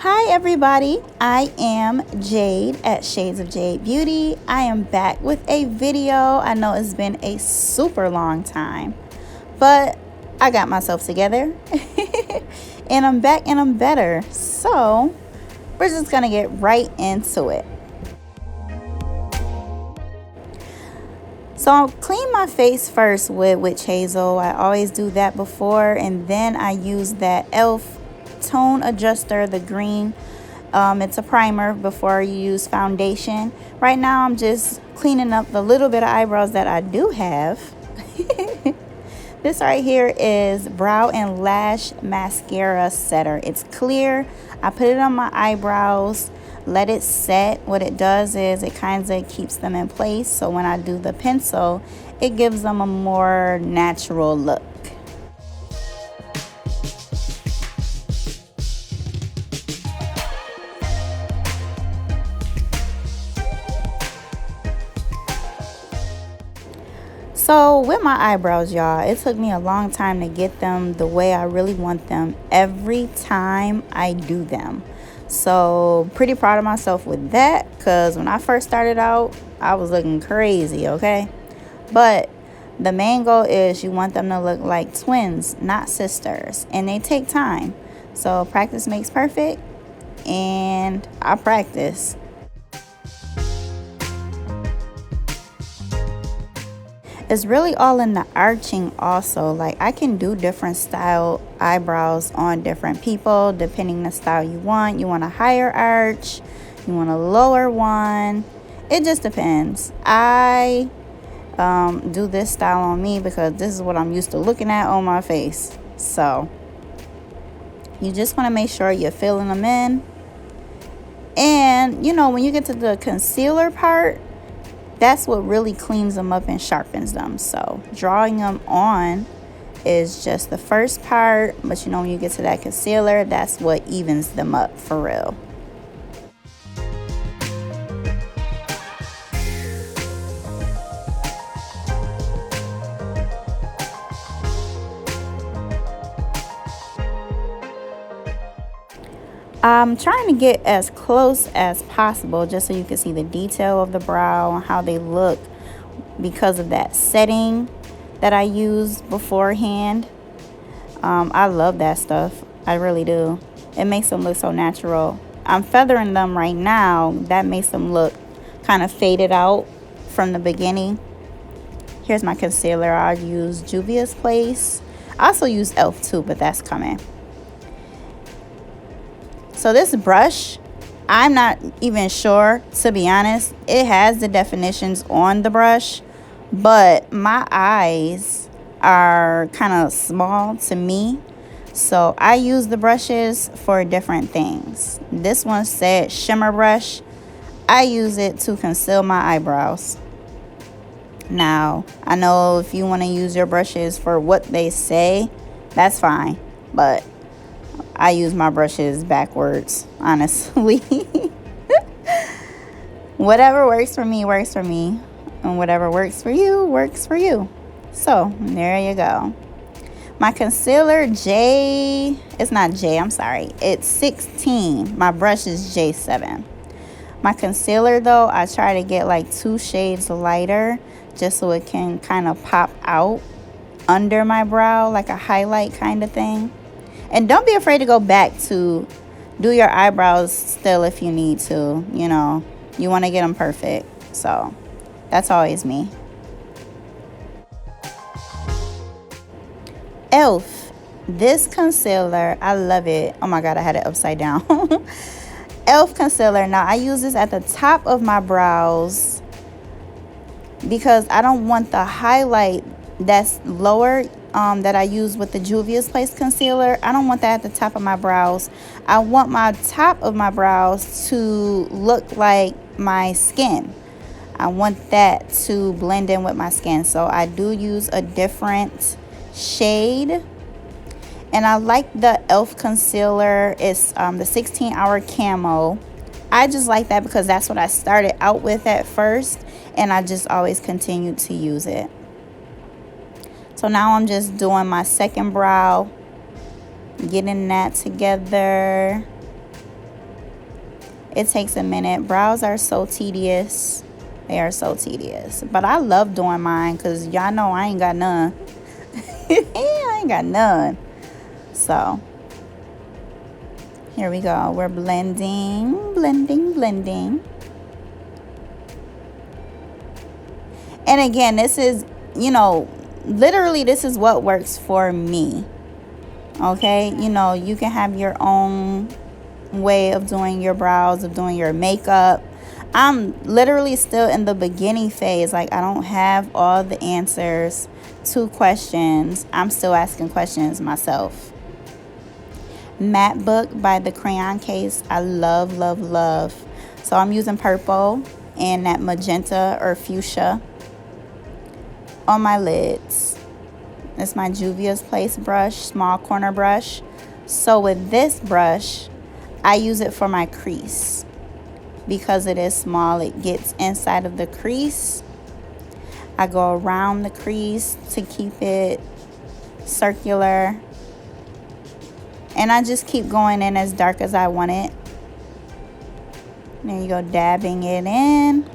Hi everybody, I am Jade at Shades of Jade Beauty. I am back with a video. I know it's been a super long time, but I got myself together and I'm back and I'm better. So we're just gonna get right into it. So I'll clean my face first with witch hazel. I always do that before, and then I use that E.L.F tone adjuster, the green. It's a primer before you use foundation. Right now I'm just cleaning up the little bit of eyebrows that I do have. This right here is Brow and Lash Mascara Setter. It's clear. I put it on my eyebrows, let it set. What it does is it kind of keeps them in place, so when I do the pencil, it gives them a more natural look. So with my eyebrows, y'all, it took me a long time to get them the way I really want them every time I do them. So pretty proud of myself with that, because when I first started out, I was looking crazy, okay? But the main goal is you want them to look like twins, not sisters, and they take time. So practice makes perfect, and I practice. It's really all in the arching also. Like, I can do different style eyebrows on different people depending the style you want. You want a higher arch, you want a lower one. It just depends. I do this style on me because this is what I'm used to looking at on my face. So you just want to make sure you're filling them in. And you know, when you get to the concealer part, that's what really cleans them up and sharpens them. So drawing them on is just the first part, but you know, when you get to that concealer, that's what evens them up for real. I'm trying to get as close as possible just so you can see the detail of the brow and how they look because of that setting that I use beforehand. I love that stuff. I really do. It makes them look so natural. I'm feathering them right now. That makes them look kind of faded out from the beginning. Here's my concealer. I use Juvias Place. I also use E.L.F too, but that's coming. So this brush, I'm not even sure, to be honest. It has the definitions on the brush, but my eyes are kind of small to me. So I use the brushes for different things. This one said shimmer brush. I use it to conceal my eyebrows. Now, I know if you want to use your brushes for what they say, that's fine. But I use my brushes backwards, honestly. Whatever works for me, works for me. And whatever works for you, works for you. So, there you go. My concealer, it's not J, I'm sorry. It's 16. My brush is J7. My concealer, though, I try to get like 2 shades lighter just so it can kind of pop out under my brow, like a highlight kind of thing. And don't be afraid to go back to do your eyebrows still if you need to. You know, you want to get them perfect. So that's always me. E.L.F. This concealer, I love it. Oh my God, I had it upside down. E.L.F. concealer. Now, I use this at the top of my brows because I don't want the highlight that's lower that I use with the Juvia's Place concealer. I don't want that at the top of my brows. I want my top of my brows to look like my skin. I want that to blend in with my skin. So I do use a different shade. And I like the E.L.F. concealer. It's the 16-hour Camo. I just like that because that's what I started out with at first. And I just always continued to use it. So now I'm just doing my second brow, getting that together. It takes a minute. Brows are so tedious. They are so tedious. But I love doing mine because y'all know I ain't got none. I ain't got none. So, here we go. We're blending, blending, blending. And again, this is, you know, literally this is what works for me. Okay? You know, you can have your own way of doing your brows, of doing your makeup. I'm literally still in the beginning phase. Like, I don't have all the answers to questions. I'm still asking questions myself. Matte Book by the Crayon case. I love, love, love. So I'm using purple and that magenta or fuchsia on my lids. It's my Juvia's Place brush, small corner brush. So with this brush, I use it for my crease. Because it is small, it gets inside of the crease. I go around the crease to keep it circular. And I just keep going in as dark as I want it. There you go, dabbing it in.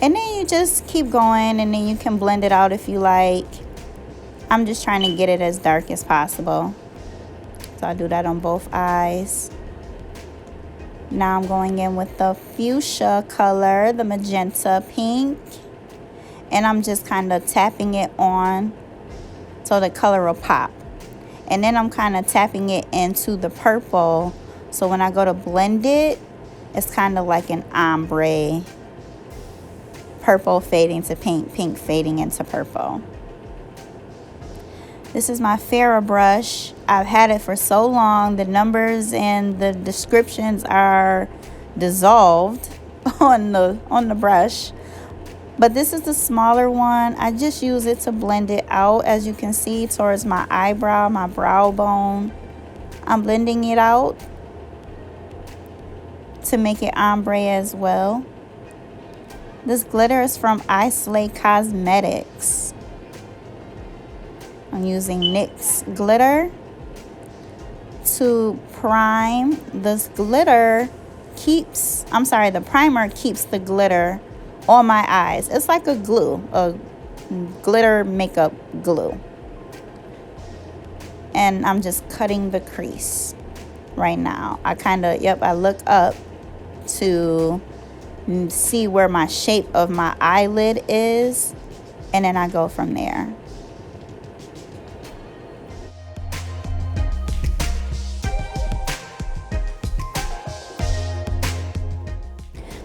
And then you just keep going, and then you can blend it out if you like. I'm just trying to get it as dark as possible. So I do that on both eyes. Now I'm going in with the fuchsia color, the magenta pink. And I'm just kind of tapping it on so the color will pop. And then I'm kind of tapping it into the purple. So when I go to blend it, it's kind of like an ombre. Purple fading to pink, pink fading into purple. This is my Farrah brush. I've had it for so long. The numbers and the descriptions are dissolved on the brush. But this is the smaller one. I just use it to blend it out, as you can see, towards my eyebrow, my brow bone. I'm blending it out to make it ombre as well. This glitter is from iSlay Cosmetics. I'm using NYX glitter to prime. This glitter keeps, the primer keeps the glitter on my eyes. It's like a glue, a glitter makeup glue. And I'm just cutting the crease right now. I look up to see where my shape of my eyelid is, and then I go from there.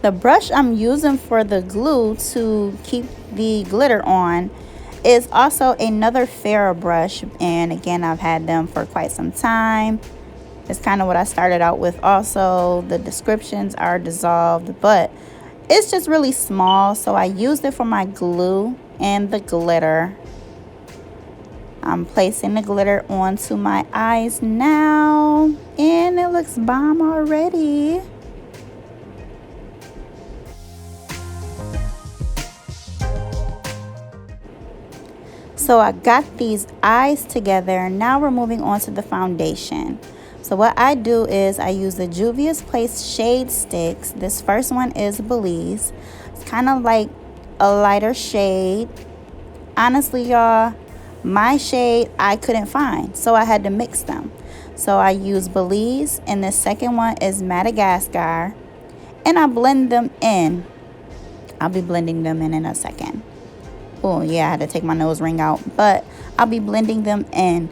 The brush I'm using for the glue to keep the glitter on is also another Farrah brush, and again, I've had them for quite some time. It's kind of what I started out with also. The descriptions are dissolved, but it's just really small, so I used it for my glue and the glitter. I'm placing the glitter onto my eyes now, and it looks bomb already. So I got these eyes together. Now we're moving on to the foundation. So what I do is I use the Juvia's Place shade sticks. This first one is Belize. It's kind of like a lighter shade. Honestly, y'all, my shade I couldn't find, so I had to mix them. So I use Belize, and the second one is Madagascar, and I blend them in. I'll be blending them in a second. Oh yeah, I had to take my nose ring out, but I'll be blending them in.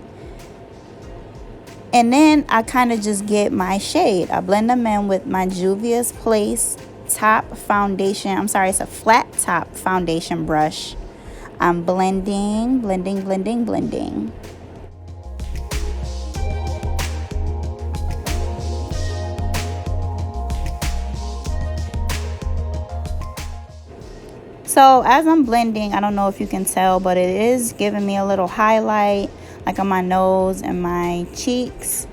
And then I kind of just get my shade. I blend them in with my Juvia's Place top foundation. It's a flat top foundation brush. I'm blending, blending, blending, blending. So as I'm blending, I don't know if you can tell, but it is giving me a little highlight, like on my nose and my cheeks.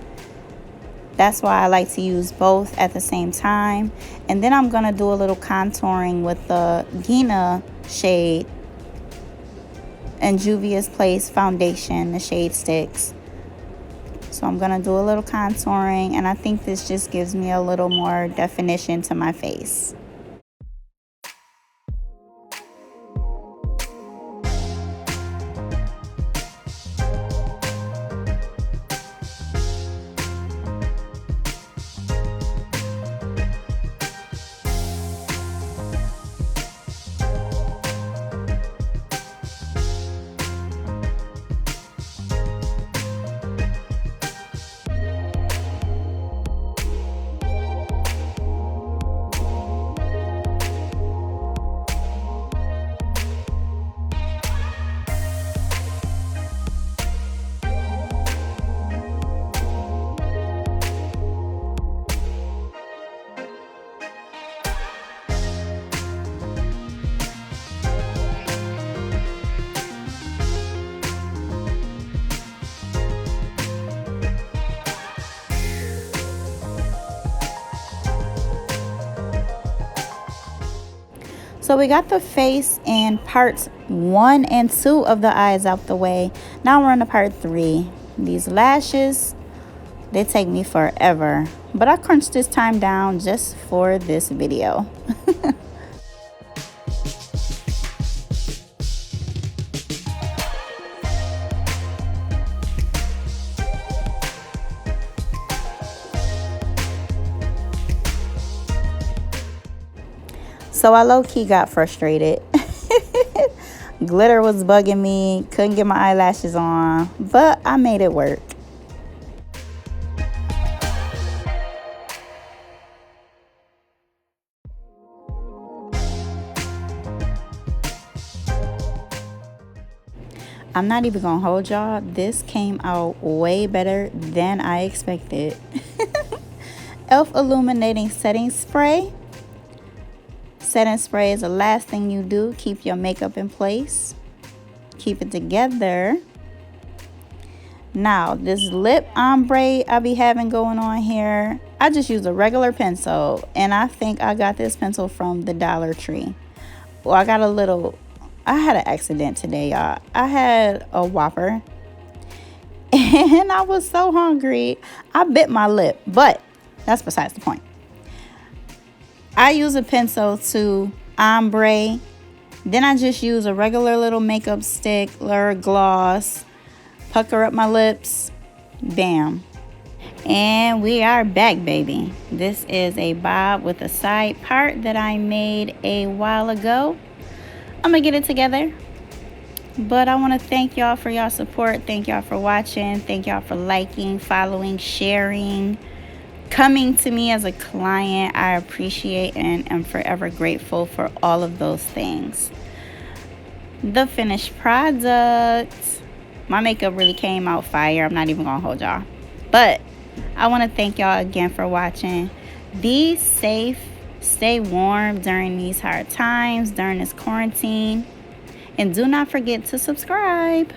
That's why I like to use both at the same time. And then I'm gonna do a little contouring with the Guinea shade and Juvia's Place foundation, the shade sticks. So I'm gonna do a little contouring, and I think this just gives me a little more definition to my face. So we got the face and parts 1 and 2 of the eyes out the way. Now we're on to part 3. These lashes, they take me forever, but I crunched this time down just for this video. So I low-key got frustrated. Glitter was bugging me, couldn't get my eyelashes on, but I made it work. I'm not even gonna hold y'all, this came out way better than I expected. E.L.F. Illuminating Setting Spray. Setting spray is the last thing you do. Keep your makeup in place. Keep it together. Now, this lip ombre I be having going on here, I just use a regular pencil, and I think I got this pencil from the Dollar Tree. Well, I had an accident today, y'all. I had a Whopper, and I was so hungry, I bit my lip, but that's besides the point. I use a pencil to ombre. Then I just use a regular little makeup stick or gloss. Pucker up my lips. Bam. And we are back, baby. This is a bob with a side part that I made a while ago. I'm going to get it together. But I want to thank y'all for y'all support. Thank y'all for watching. Thank y'all for liking, following, sharing, coming to me as a client. I appreciate and am forever grateful for all of those things. The finished product, my makeup really came out fire. I'm not even gonna hold y'all, but I want to thank y'all again for watching. Be safe, stay warm during these hard times, during this quarantine, and do not forget to subscribe.